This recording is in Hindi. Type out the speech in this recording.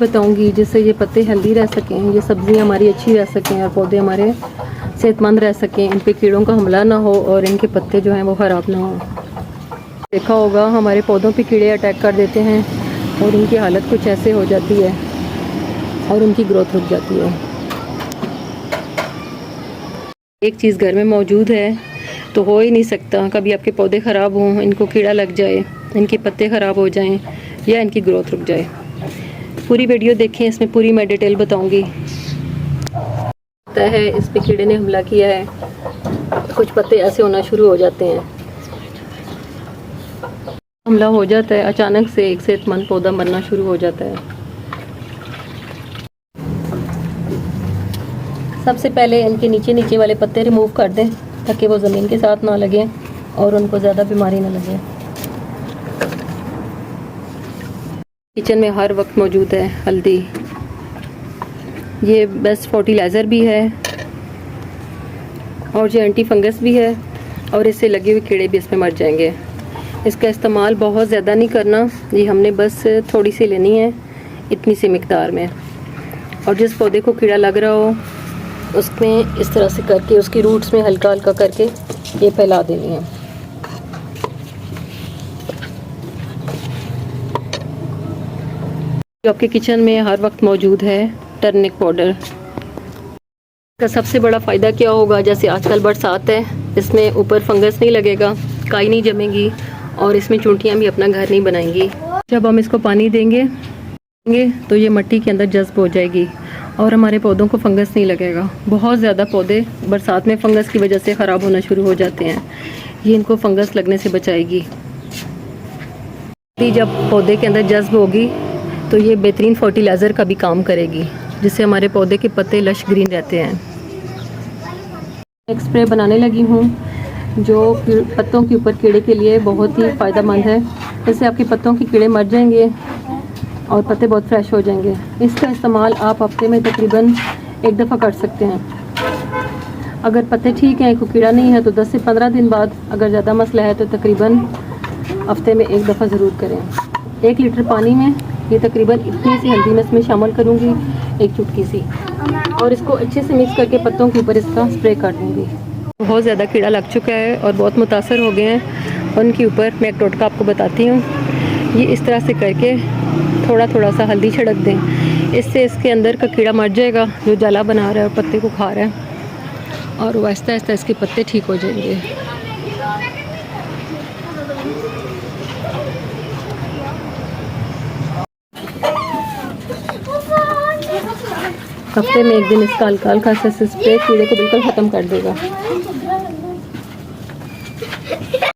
बताऊंगी जिससे ये पत्ते हेल्दी रह सकें, ये सब्जियां हमारी अच्छी रह सकें और पौधे हमारे सेहतमंद रह सकें, इन पे कीड़ों का हमला ना हो और इनके पत्ते जो हैं वो ख़राब ना हो। देखा होगा हमारे पौधों पे कीड़े अटैक कर देते हैं और इनकी हालत कुछ ऐसे हो जाती है और इनकी ग्रोथ रुक जाती है। एक चीज़ घर में मौजूद है तो हो ही नहीं सकता कभी आपके पौधे ख़राब हों, इनको कीड़ा लग जाए, इनके पत्ते ख़राब हो जाएं या इनकी ग्रोथ रुक जाए। पूरी वीडियो देखें, इसमें पूरी मैं डिटेल बताऊंगी। है इस पे कीड़े ने हमला किया है, कुछ पत्ते ऐसे होना शुरू हो जाते हैं, हमला हो जाता है, अचानक से एक सेहतमंद पौधा मरना शुरू हो जाता है। सबसे पहले इनके नीचे वाले पत्ते रिमूव कर दें ताकि वो ज़मीन के साथ ना लगे और उनको ज़्यादा बीमारी ना लगे। किचन में हर वक्त मौजूद है हल्दी, ये बेस्ट फर्टिलाइज़र भी है और ये एंटी फंगस भी है और इससे लगे हुए कीड़े भी इसमें मर जाएंगे। इसका इस्तेमाल बहुत ज़्यादा नहीं करना, ये हमने बस थोड़ी सी लेनी है इतनी सी मिकदार में, और जिस पौधे को कीड़ा लग रहा हो उसमें इस तरह से करके उसकी रूट्स में हल्का हल्का करके ये फैला देनी है। जो आपके किचन में हर वक्त मौजूद है टर्निक पाउडर। का सबसे बड़ा फ़ायदा क्या होगा, जैसे आजकल बरसात है, इसमें ऊपर फंगस नहीं लगेगा, काई नहीं जमेगी और इसमें चूंटियाँ भी अपना घर नहीं बनाएंगी। जब हम इसको पानी देंगे तो ये मिट्टी के अंदर जज्ब हो जाएगी और हमारे पौधों को फंगस नहीं लगेगा। बहुत ज़्यादा पौधे बरसात में फंगस की वजह से ख़राब होना शुरू हो जाते हैं, ये इनको फंगस लगने से बचाएगी। जब पौधे के अंदर जज्ब होगी तो ये बेहतरीन फर्टिलाइज़र का भी काम करेगी, जिससे हमारे पौधे के पत्ते लश ग्रीन रहते हैं। एक स्प्रे बनाने लगी हूँ जो पत्तों के ऊपर कीड़े के लिए बहुत ही फ़ायदेमंद है। इससे आपके पत्तों के कीड़े मर जाएंगे और पत्ते बहुत फ्रेश हो जाएंगे। इसका इस्तेमाल आप हफ्ते में तकरीबन एक दफ़ा कर सकते हैं। अगर पत्ते ठीक हैं, कोई कीड़ा नहीं है, तो 10 से 15 दिन बाद, अगर ज़्यादा मसला है तो तकरीबन हफ्ते में एक दफ़ा ज़रूर करें। 1 लीटर पानी में ये तकरीबन इतनी सी हल्दी मैं इसमें शामिल करूँगी, एक चुटकी सी, और इसको अच्छे से मिक्स करके पत्तों के ऊपर इसका स्प्रे कर दूँगी। बहुत ज़्यादा कीड़ा लग चुका है और बहुत मुतासर हो गए हैं, उनके ऊपर मैं एक टोटका आपको बताती हूँ। ये इस तरह से करके थोड़ा थोड़ा सा हल्दी छिड़क दें, इससे इसके अंदर का कीड़ा मर जाएगा जो जला बना रहा है और पत्ते को खा रहा है, और आहिस्ता आहिस्ता इसके पत्ते ठीक हो जाएंगे। हफ्ते में एक दिन इसका हल्का हल्का सा स्प्रे कीड़े को बिल्कुल ख़त्म कर देगा।